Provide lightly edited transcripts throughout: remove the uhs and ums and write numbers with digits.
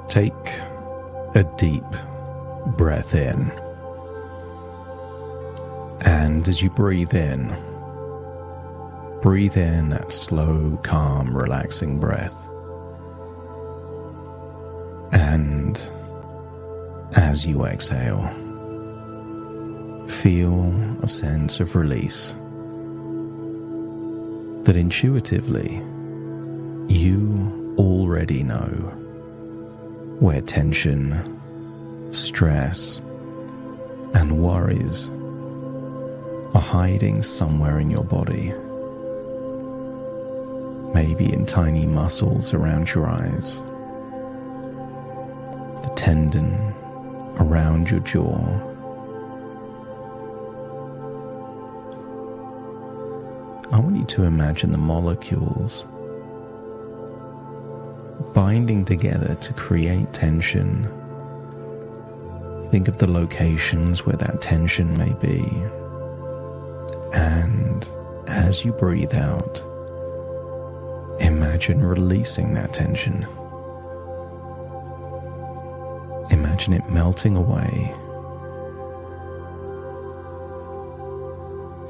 Take a deep breath in. And as you breathe in that slow, calm, relaxing breath. And as you exhale, feel a sense of release that intuitively you already know where tension, stress, and worries are hiding somewhere in your body. Maybe in tiny muscles around your eyes, the tendon around your jaw, I want you to imagine the molecules binding together to create tension. Think of the locations where that tension may be. And as you breathe out, imagine releasing that tension. Imagine it melting away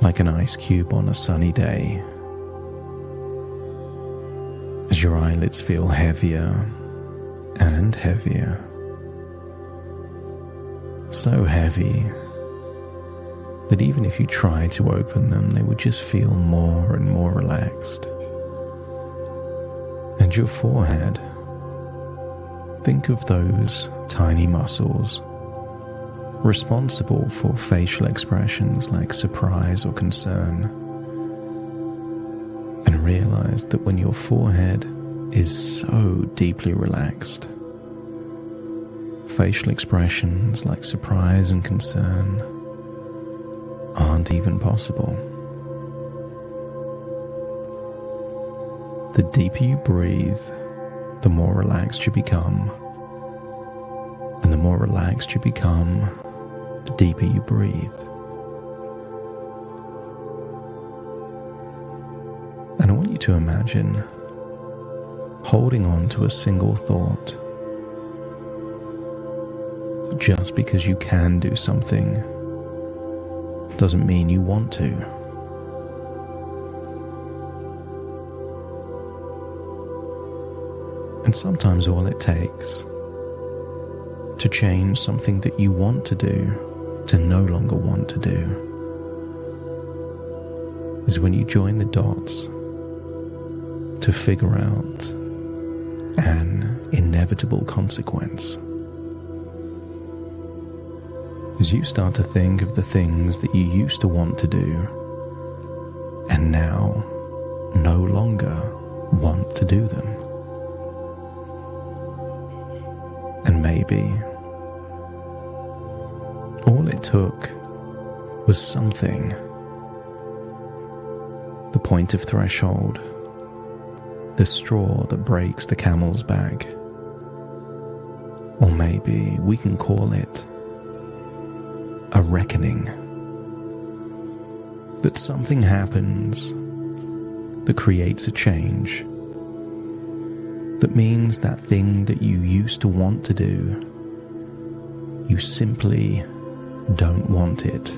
like an ice cube on a sunny day. As your eyelids feel heavier and heavier, so heavy that even if you try to open them, they would just feel more and more relaxed. And your forehead, think of those tiny muscles responsible for facial expressions like surprise or concern. And realize that when your forehead is so deeply relaxed, facial expressions like surprise and concern aren't even possible. The deeper you breathe, the more relaxed you become. And the more relaxed you become, the deeper you breathe. And I want you to imagine holding on to a single thought. Just because you can do something doesn't mean you want to. And sometimes all it takes to change something that you want to do to no longer want to do is when you join the dots to figure out an inevitable consequence. As you start to think of the things that you used to want to do and now no longer want to do them. And maybe all it took was something, the point of threshold, the straw that breaks the camel's back. Or maybe we can call it a reckoning. That something happens that creates a change, that means that thing that you used to want to do, you simply don't want it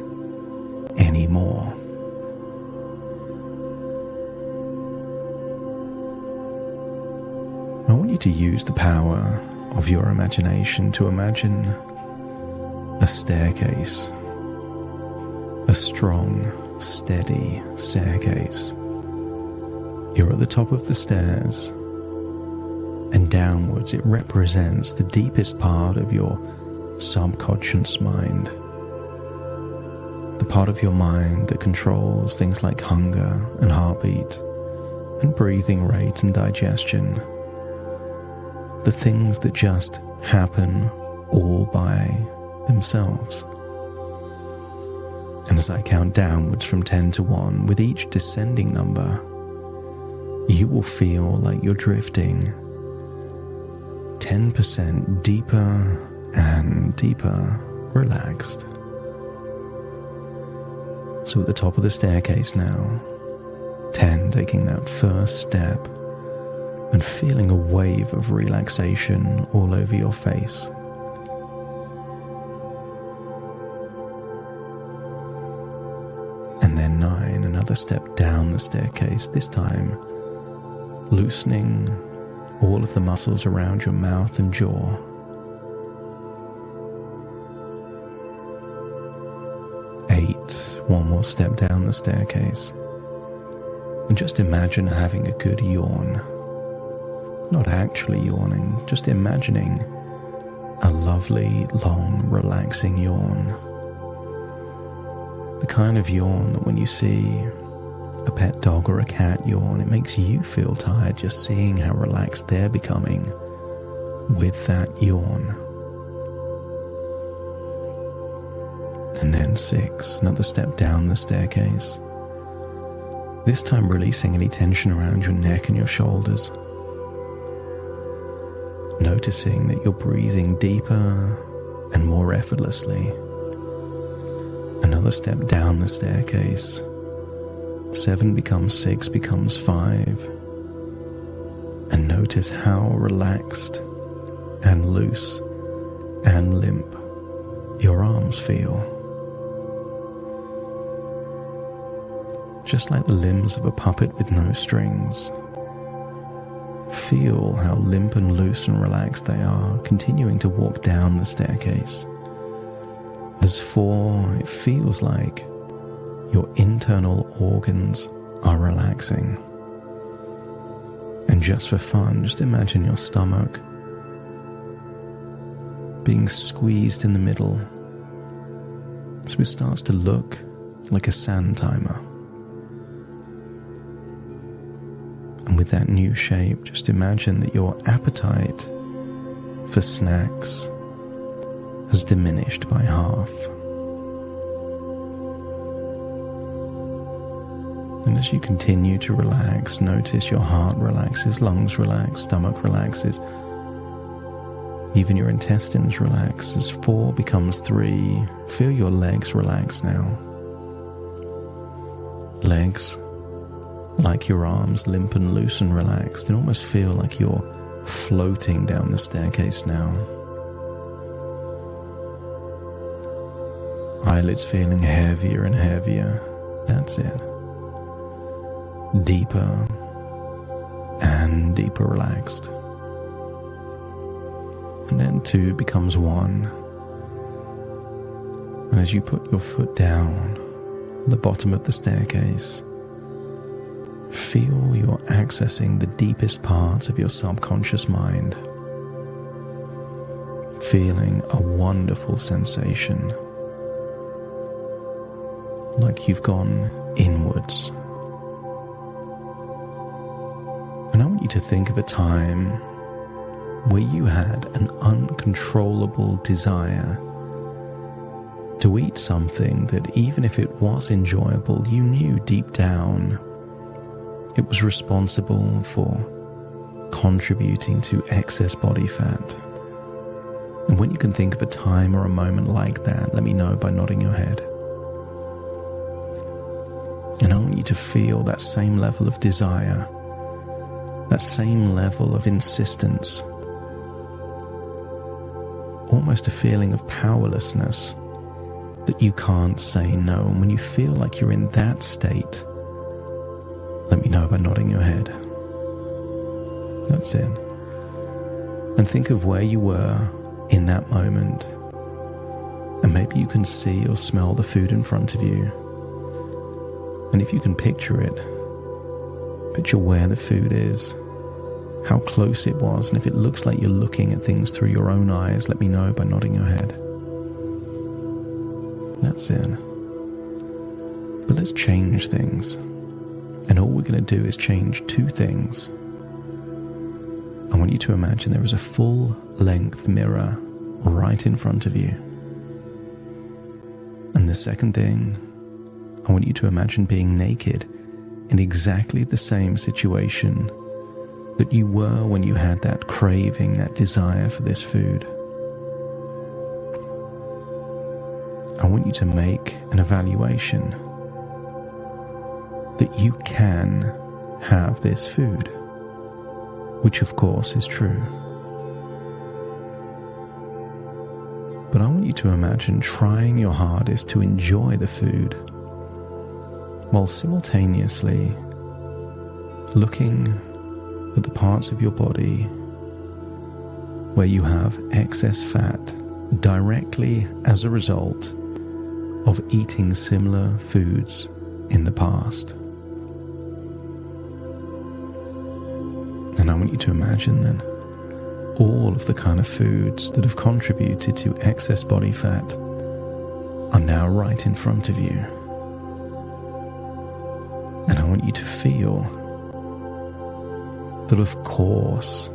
anymore. I want you to use the power of your imagination to imagine a staircase, a strong, steady staircase. You're at the top of the stairs, and downwards it represents the deepest part of your subconscious mind, the part of your mind that controls things like hunger and heartbeat and breathing rate and digestion, the things that just happen all by themselves. And as I count downwards from 10 to 1, with each descending number, you will feel like you're drifting 10% deeper and deeper relaxed. So at the top of the staircase now, 10 taking that first step and feeling a wave of relaxation all over your face. And then 9, another step down the staircase, this time loosening all of the muscles around your mouth and jaw. 8, one more step down the staircase. And just imagine having a good yawn. Not actually yawning, just imagining a lovely, long, relaxing yawn. The kind of yawn that when you see a pet dog or a cat yawn, it makes you feel tired just seeing how relaxed they're becoming with that yawn. And then 6, another step down the staircase. This time releasing any tension around your neck and your shoulders. Noticing that you're breathing deeper and more effortlessly. Another step down the staircase. 7 becomes 6, becomes 5. And notice how relaxed and loose and limp your arms feel. Just like the limbs of a puppet with no strings. Feel how limp and loose and relaxed they are, continuing to walk down the staircase. As 4, it feels like your internal organs are relaxing. And just for fun, just imagine your stomach being squeezed in the middle. So it starts to look like a sand timer. And with that new shape, just imagine that your appetite for snacks has diminished by half. And as you continue to relax, notice your heart relaxes, lungs relax, stomach relaxes. Even your intestines relax. As 4 becomes 3, feel your legs relax now. Legs, like your arms, limp and loose and relaxed, and almost feel like you're floating down the staircase now. Eyelids feeling heavier and heavier. That's it. Deeper and deeper relaxed. And then 2 becomes 1. And as you put your foot down at the bottom of the staircase, feel you're accessing the deepest parts of your subconscious mind. Feeling a wonderful sensation. Like you've gone inwards. And I want you to think of a time where you had an uncontrollable desire to eat something that, even if it was enjoyable, you knew deep down it was responsible for contributing to excess body fat. And when you can think of a time or a moment like that, let me know by nodding your head. And I want you to feel that same level of desire, that same level of insistence, almost a feeling of powerlessness that you can't say no. And when you feel like you're in that state, let me know by nodding your head. That's it. And think of where you were in that moment. And maybe you can see or smell the food in front of you. And if you can picture it, picture where the food is, how close it was, and if it looks like you're looking at things through your own eyes, let me know by nodding your head. That's it. But let's change things. And all we're going to do is change 2 things. I want you to imagine there is a full-length mirror right in front of you. And the second thing, I want you to imagine being naked in exactly the same situation that you were when you had that craving, that desire for this food. I want you to make an evaluation that you can have this food. which of course is true. But I want you to imagine trying your hardest to enjoy the food while simultaneously looking at the parts of your body where you have excess fat directly as a result of eating similar foods in the past. And I want you to imagine then all of the kind of foods that have contributed to excess body fat are now right in front of you. And I want you to feel that of course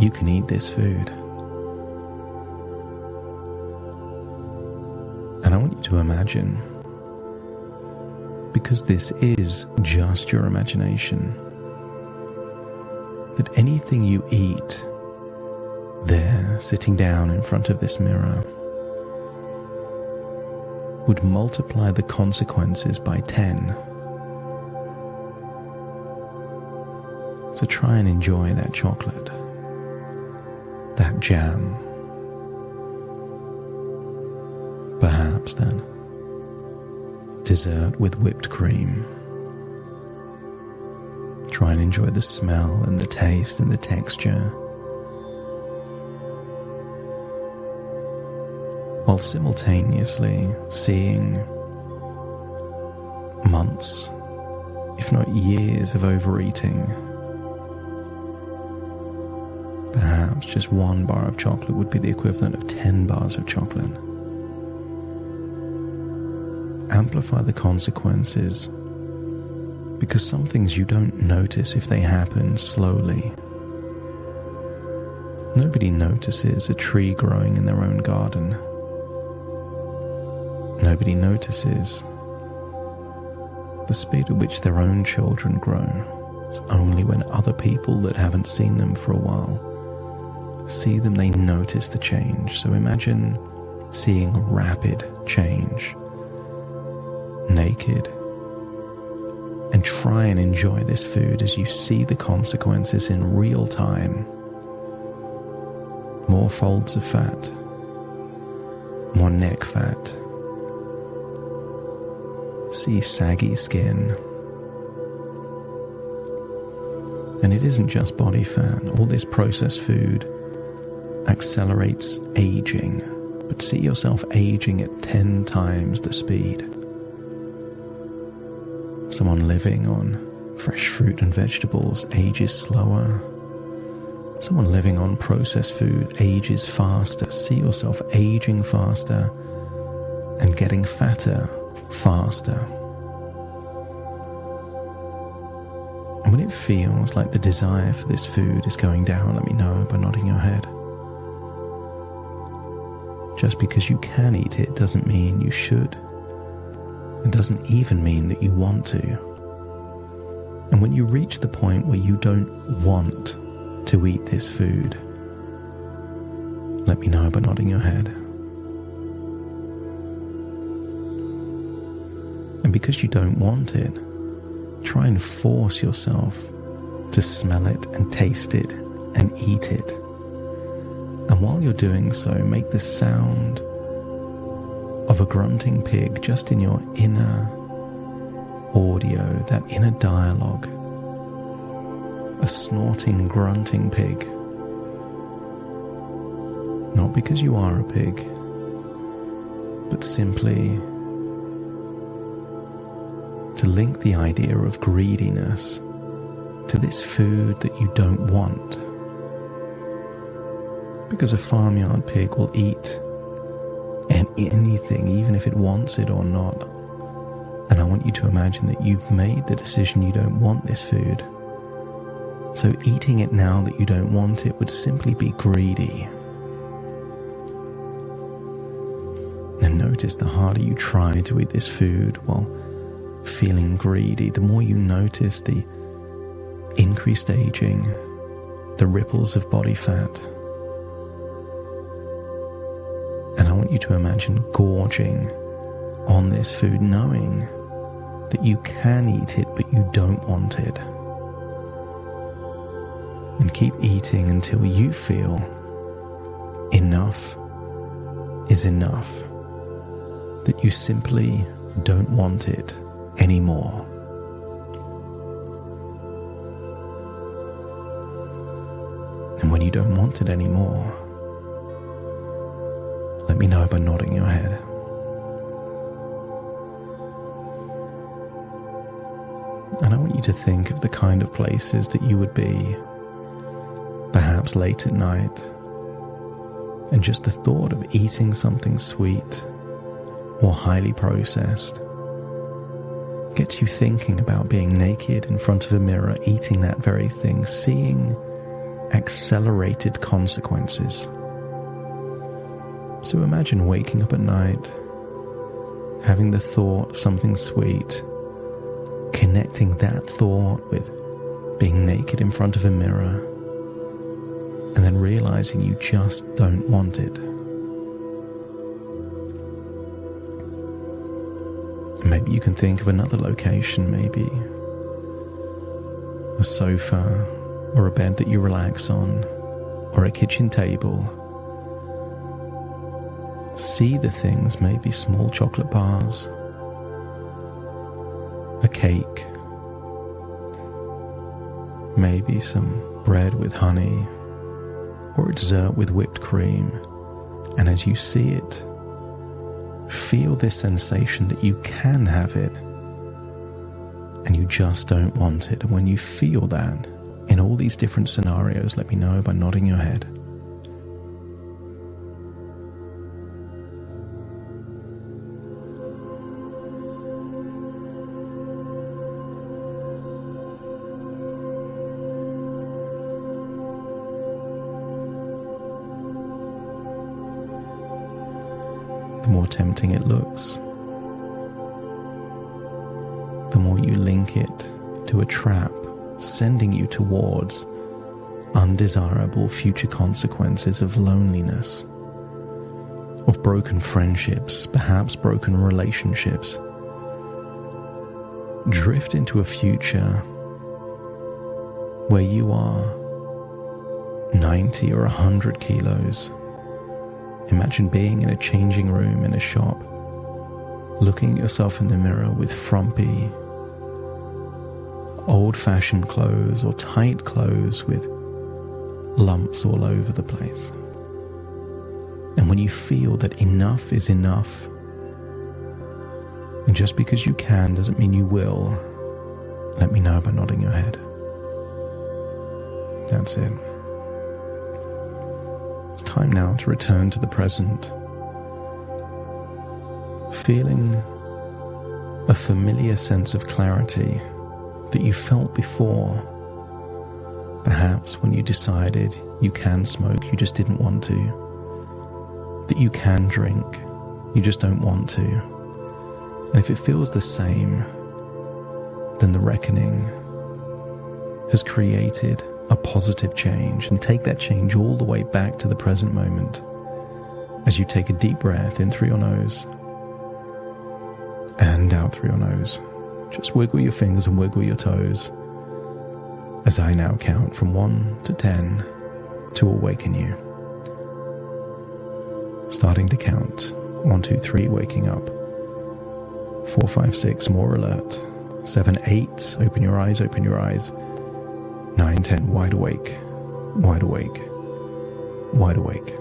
you can eat this food. And I want you to imagine, because this is just your imagination, that anything you eat there, sitting down in front of this mirror, would multiply the consequences by 10. So try and enjoy that chocolate, that jam, perhaps then dessert with whipped cream. Try and enjoy the smell and the taste and the texture, while simultaneously seeing months, if not years, of overeating. Perhaps just one bar of chocolate would be the equivalent of 10 bars of chocolate. Amplify the consequences, because some things you don't notice if they happen slowly. Nobody notices a tree growing in their own garden. Nobody notices the speed at which their own children grow. It's only when other people that haven't seen them for a while see them, they notice the change. So imagine seeing rapid change, naked, and try and enjoy this food as you see the consequences in real time. More folds of fat, more neck fat, see saggy skin. And it isn't just body fat. All this processed food accelerates aging, but see yourself aging at 10 times the speed. Someone living on fresh fruit and vegetables ages slower. Someone living on processed food ages faster. See yourself aging faster and getting fatter faster. And when it feels like the desire for this food is going down, let me know by nodding your head. Just because you can eat it doesn't mean you should. It doesn't even mean that you want to. And when you reach the point where you don't want to eat this food, let me know by nodding your head. And because you don't want it, try and force yourself to smell it and taste it and eat it. And while you're doing so, make the sound of a grunting pig just in your inner audio, that inner dialogue. A snorting, grunting pig. Not because you are a pig, but simply to link the idea of greediness to this food that you don't want. Because a farmyard pig will eat anything, even if it wants it or not. And I want you to imagine that you've made the decision you don't want this food. So eating it now that you don't want it would simply be greedy. And notice the harder you try to eat this food while feeling greedy, the more you notice the increased aging, the ripples of body fat. And I want you to imagine gorging on this food, knowing that you can eat it, but you don't want it. And keep eating until you feel enough is enough, that you simply don't want it anymore. And when you don't want it anymore, let me know by nodding your head. And I want you to think of the kind of places that you would be, perhaps late at night, and just the thought of eating something sweet or highly processed gets you thinking about being naked in front of a mirror, eating that very thing, seeing accelerated consequences. So imagine waking up at night, having the thought of something sweet, connecting that thought with being naked in front of a mirror, and then realizing you just don't want it. And maybe you can think of another location, maybe a sofa or a bed that you relax on, or a kitchen table. See the things, maybe small chocolate bars, a cake, maybe some bread with honey, or a dessert with whipped cream. And as you see it, feel this sensation that you can have it, and you just don't want it. And when you feel that, in all these different scenarios, let me know by nodding your head. The more tempting it looks, the more you link it to a trap, sending you towards undesirable future consequences of loneliness, of broken friendships, perhaps broken relationships. Drift into a future where you are 90 or 100 kilos. Imagine being in a changing room in a shop, looking at yourself in the mirror with frumpy, old-fashioned clothes or tight clothes with lumps all over the place. And when you feel that enough is enough, and just because you can doesn't mean you will, let me know by nodding your head. That's it. It's time now to return to the present, feeling a familiar sense of clarity that you felt before, perhaps when you decided you can smoke, you just didn't want to, that you can drink, you just don't want to. And if it feels the same, then the reckoning has created a positive change, and take that change all the way back to the present moment as you take a deep breath in through your nose and out through your nose. Just wiggle your fingers and wiggle your toes as I now count from 1 to 10 to awaken you. Starting to count. 1, 2, 3, waking up. 4, 5, 6, more alert. 7, 8, open your eyes, open your eyes. 9, 10, wide awake, wide awake, wide awake.